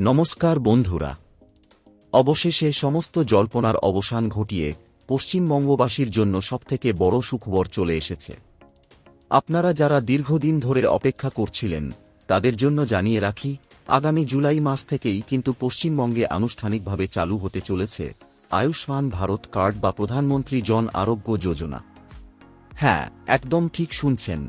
নমস্কার বন্ধুরা, অবশেষে সমস্ত জল্পনার অবসান ঘটিয়ে পশ্চিমবঙ্গবাসীর জন্য সবথেকে বড় সুখবর চলে এসেছে। আপনারা যারা দীর্ঘদিন ধরে অপেক্ষা করছিলেন তাদের জন্য জানিয়ে রাখি, আগামী জুলাই মাস থেকেই কিন্তু পশ্চিমবঙ্গে আনুষ্ঠানিকভাবে চালু হতে চলেছে আয়ুষ্মান ভারত কার্ড বা প্রধানমন্ত্রী জন আরোগ্য যোজনা। হ্যাঁ, একদম ঠিক শুনছেন।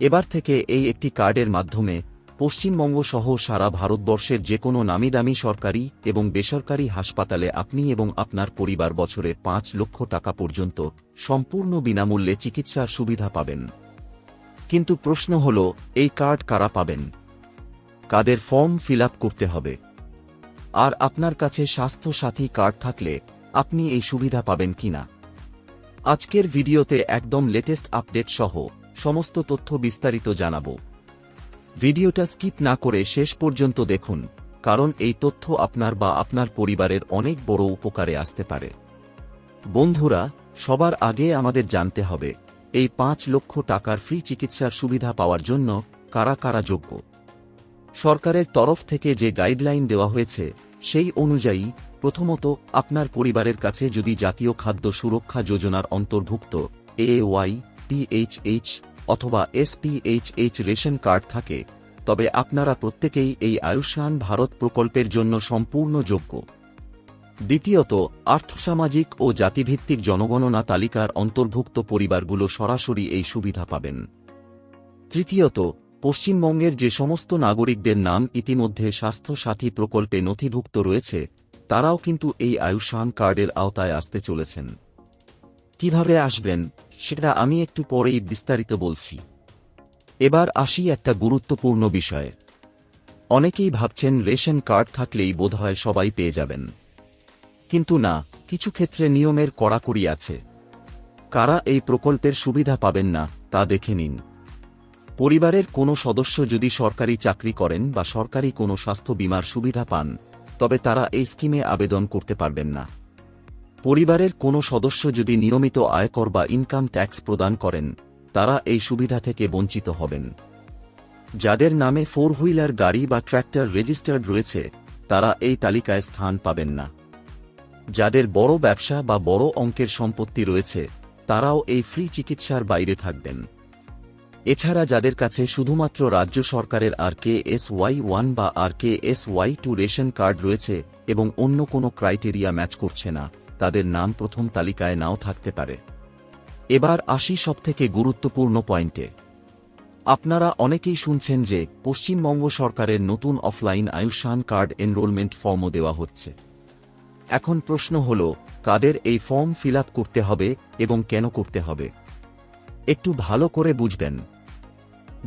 এবার থেকে এই একটি কার্ডের মাধ্যমে পশ্চিমবঙ্গ সহ সারা ভারতবর্ষের যে কোনো নামিদামি সরকারি এবং বেসরকারি হাসপাতালে আপনি এবং আপনার পরিবার বছরে ৫ লক্ষ টাকা পর্যন্ত সম্পূর্ণ বিনামূল্যে চিকিৎসার সুবিধা পাবেন। কিন্তু প্রশ্ন হল, এই কার্ড কারা পাবেন, কাদের ফর্ম ফিল আপ করতে হবে, আর আপনার কাছে স্বাস্থ্য সাথী কার্ড থাকলে আপনি এই সুবিধা পাবেন কিনা। আজকের ভিডিওতে একদম লেটেস্ট আপডেট সহ সমস্ত তথ্য বিস্তারিত জানাবো। ভিডিওটা স্কিপ না করে শেষ পর্যন্ত দেখুন, কারণ এই তথ্য আপনার বা আপনার পরিবারের অনেক বড় উপকারে আসতে পারে। বন্ধুরা, সবার আগে আমাদের জানতে হবে এই ৫ লক্ষ টাকার ফ্রি চিকিৎসার সুবিধা পাওয়ার জন্য কারা কারা যোগ্য। সরকারের তরফ থেকে যে গাইডলাইন দেওয়া হয়েছে সেই অনুযায়ী প্রথমত আপনার পরিবারের কাছে যদি জাতীয় খাদ্য সুরক্ষা যোজনার অন্তর্ভুক্ত AAY, PHH অথবা SPHH রেশন কার্ড থাকে, তবে আপনারা প্রত্যেকেই এই আয়ুষ্মান ভারত প্রকল্পের জন্য সম্পূর্ণ যোগ্য। দ্বিতীয়ত, আর্থসামাজিক ও জাতিভিত্তিক জনগণনা তালিকার অন্তর্ভুক্ত পরিবারগুলো সরাসরি এই সুবিধা পাবেন। তৃতীয়ত, পশ্চিমবঙ্গের যে সমস্ত নাগরিকদের নাম ইতিমধ্যে স্বাস্থ্য সাথী প্রকল্পে নথিভুক্ত রয়েছে তারাও কিন্তু এই আয়ুষ্মান কার্ডের আওতায় আসতে চলেছেন। কিভাবে আসবেন সেটা আমি একটু পরেই বিস্তারিত বলছি। এবার আসি একটা গুরুত্বপূর্ণ বিষয়ে। অনেকেই ভাবছেন রেশন কার্ড থাকলেই বোধহয় সবাই পেয়ে যাবেন, কিন্তু না, কিছু ক্ষেত্রে নিয়মের কড়াকড়ি আছে। কারা এই প্রকল্পের সুবিধা পাবেন না তা দেখে নিন। পরিবারের কোনো সদস্য যদি সরকারি চাকরি করেন বা সরকারি কোনো স্বাস্থ্য বীমার সুবিধা পান, তবে তারা এই স্কিমে আবেদন করতে পারবেন না। পরিবারের কোনো সদস্য যদি নিয়মিত আয়কর বা ইনকাম ট্যাক্স প্রদান করেন, তারা এই সুবিধা থেকে বঞ্চিত হবেন। যাদের নামে 4 হুইলার গাড়ি বা ট্র্যাক্টর রেজিস্টার্ড রয়েছে তারা এই তালিকায় স্থান পাবেন না। যাদের বড় ব্যবসা বা বড় অঙ্কের সম্পত্তি রয়েছে তারাও এই ফ্রি চিকিৎসার বাইরে থাকবেন। এছাড়া যাদের কাছে শুধুমাত্র রাজ্য সরকারের RKSY1 বা RKSY2 রেশন কার্ড রয়েছে এবং অন্য কোনো ক্রাইটেরিয়া ম্যাচ করছে না, তাদের নাম প্রথম তালিকায় নাও থাকতে পারে। এবার আসি সবথেকে গুরুত্বপূর্ণ পয়েন্টে। আপনারা অনেকেই শুনছেন যে পশ্চিমবঙ্গ সরকারের নতুন অফলাইন আয়ুষ্মান কার্ড এনরোলমেন্ট ফর্মও দেওয়া হচ্ছে। এখন প্রশ্ন হল, কাদের এই ফর্ম ফিল আপ করতে হবে এবং কেন করতে হবে। একটু ভালো করে বুঝবেন।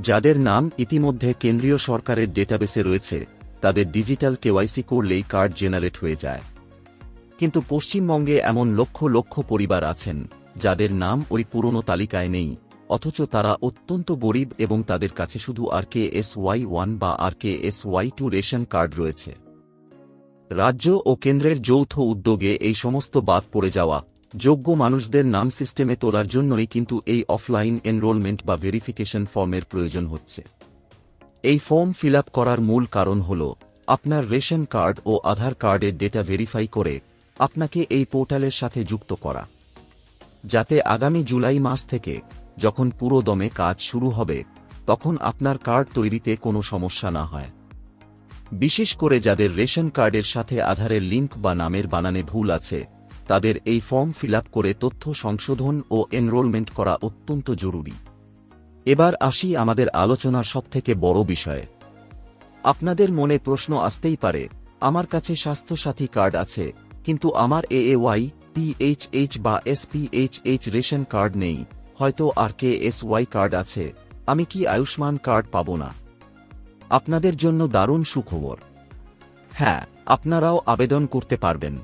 যাদের নাম ইতিমধ্যে কেন্দ্রীয় সরকারের ডেটাবেসে রয়েছে তাদের ডিজিটাল KYC করলেই কার্ড জেনারেট হয়ে যায়। কিন্তু পশ্চিমবঙ্গে এমন লক্ষ লক্ষ পরিবার আছেন যাদের নাম ওই পুরনো তালিকায় নেই, অথচ তারা অত্যন্ত গরিব এবং তাদের কাছে শুধু RKSY1 বা RKSY2 রেশন কার্ড রয়েছে। রাজ্য ও কেন্দ্রের যৌথ উদ্যোগে এই সমস্ত বাদ পড়ে যাওয়া যোগ্য মানুষদের নাম সিস্টেমে তোলার জন্যই কিন্তু এই অফলাইন এনরোলমেন্ট বা ভেরিফিকেশন ফর্মের প্রয়োজন হচ্ছে। এই ফর্ম ফিল আপ করার মূল কারণ হল আপনার রেশন কার্ড ও আধার কার্ডের ডেটা ভেরিফাই করে আপনাকে এই পোর্টালের সাথে যুক্ত করা, যাতে আগামী জুলাই মাস থেকে যখন পুরো দমে কাজ শুরু হবে তখন আপনার কার্ড তৈরিতে কোনো সমস্যা না হয়। বিশেষ করে যাদের রেশন কার্ডের সাথে আধারের লিঙ্ক বা নামের বানানে ভুল আছে তাদের এই ফর্ম ফিল আপ করে তথ্য সংশোধন ও এনরোলমেন্ট করা অত্যন্ত জরুরি। এবার আসি আমাদের আলোচনার সবথেকে বড় বিষয়ে। আপনাদের মনে প্রশ্ন আসতেই পারে, আমার কাছে স্বাস্থ্যসাথী কার্ড আছে কিন্তু আমার AAY, PHH বা SPHH রেশন কার্ড নেই, হয়তো RKSY কার্ড আছে, আমি কি আয়ুষ্মান কার্ড পাব না? আপনাদের জন্য দারুণ সুখবর। হ্যাঁ, আপনারাও আবেদন করতে পারবেন।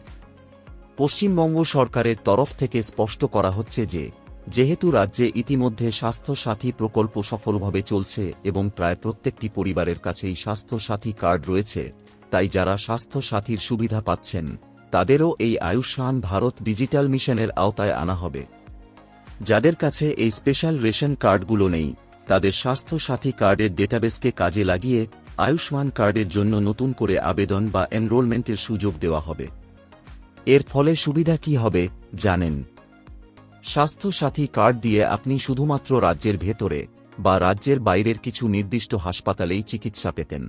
পশ্চিমবঙ্গ সরকারের তরফ থেকে স্পষ্ট করা হচ্ছে যে যেহেতু রাজ্যে ইতিমধ্যে স্বাস্থ্য সাথী প্রকল্প সফলভাবে চলছে এবং প্রায় প্রত্যেকটি পরিবারের কাছেই স্বাস্থ্য সাথী কার্ড রয়েছে, তাই যারা স্বাস্থ্য সাথীর সুবিধা পাচ্ছেন তাদেরও এই আয়ুষ্মান ভারত ডিজিটাল মিশনের আওতায় আনা হবে। যাদের কাছে এই স্পেশাল রেশন কার্ডগুলো নেই তাদের স্বাস্থ্য সাথী কার্ডের ডেটাবেসকে কাজে লাগিয়ে আয়ুষ্মান কার্ডের জন্য নতুন করে আবেদন বা এনরোলমেন্টের সুযোগ দেওয়া হবে। এর ফলে সুবিধা কি হবে জানেন? স্বাস্থ্য সাথী কার্ড দিয়ে আপনি শুধুমাত্র রাজ্যের ভেতরে বা রাজ্যের বাইরের কিছু নির্দিষ্ট হাসপাতালেই চিকিৎসা পেতেন।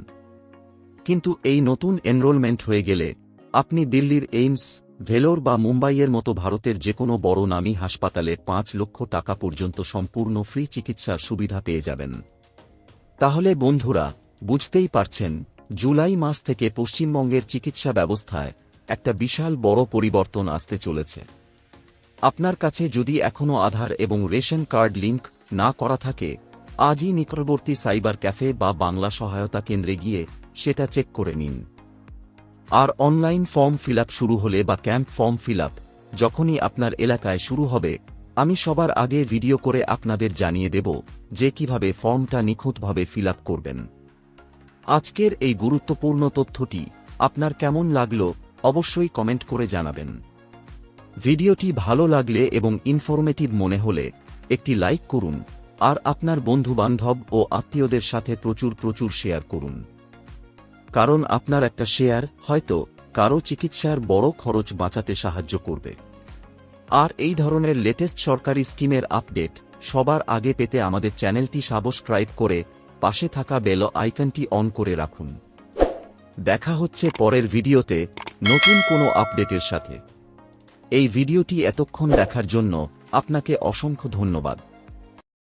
কিন্তু এই নতুন এনরোলমেন্ট হয়ে গেলে আপনি দিল্লির এইমস, ভেলোর বা মুম্বাইয়ের মতো ভারতের যেকোনো বড় নামী হাসপাতালে ৫ লক্ষ টাকা পর্যন্ত সম্পূর্ণ ফ্রি চিকিৎসার সুবিধা পেয়ে যাবেন। তাহলে বন্ধুরা, বুঝতেই পারছেন, জুলাই মাস থেকে পশ্চিমবঙ্গের চিকিৎসা ব্যবস্থায় একটা বিশাল বড় পরিবর্তন আসতে চলেছে। আপনার কাছে যদি এখনও আধার এবং রেশন কার্ড লিঙ্ক না করা থাকে, আজই নিকটবর্তী সাইবার ক্যাফে বা বাংলা সহায়তা কেন্দ্রে গিয়ে সেটা চেক করে নিন। আর অনলাইন ফর্ম ফিল শুরু হলে বা ক্যাম্প ফর্ম ফিল যখনই আপনার এলাকায় শুরু হবে, আমি সবার আগে ভিডিও করে আপনাদের জানিয়ে দেব যে কিভাবে ফর্মটা নিখুঁতভাবে ফিল করবেন। আজকের এই গুরুত্বপূর্ণ তথ্যটি আপনার কেমন লাগলো অবশ্যই কমেন্ট করে জানাবেন। ভিডিওটি ভালো লাগলে এবং ইনফরমেটিভ মনে হলে একটি লাইক করুন আর আপনার বন্ধুবান্ধব ও আত্মীয়দের সাথে প্রচুর শেয়ার করুন। কারণ আপনার একটা শেয়ার হয়তো কারো চিকিৎসার বড় খরচ বাঁচাতে সাহায্য করবে। আর এই ধরনের লেটেস্ট সরকারি স্কিমের আপডেট সবার আগে পেতে আমাদের চ্যানেলটি সাবস্ক্রাইব করে পাশে থাকা বেল আইকনটি অন করে রাখুন। দেখা হচ্ছে পরের ভিডিওতে নতুন কোনো আপডেটের সাথে। এই ভিডিওটি এতক্ষণ দেখার জন্য আপনাকে অসংখ্য ধন্যবাদ।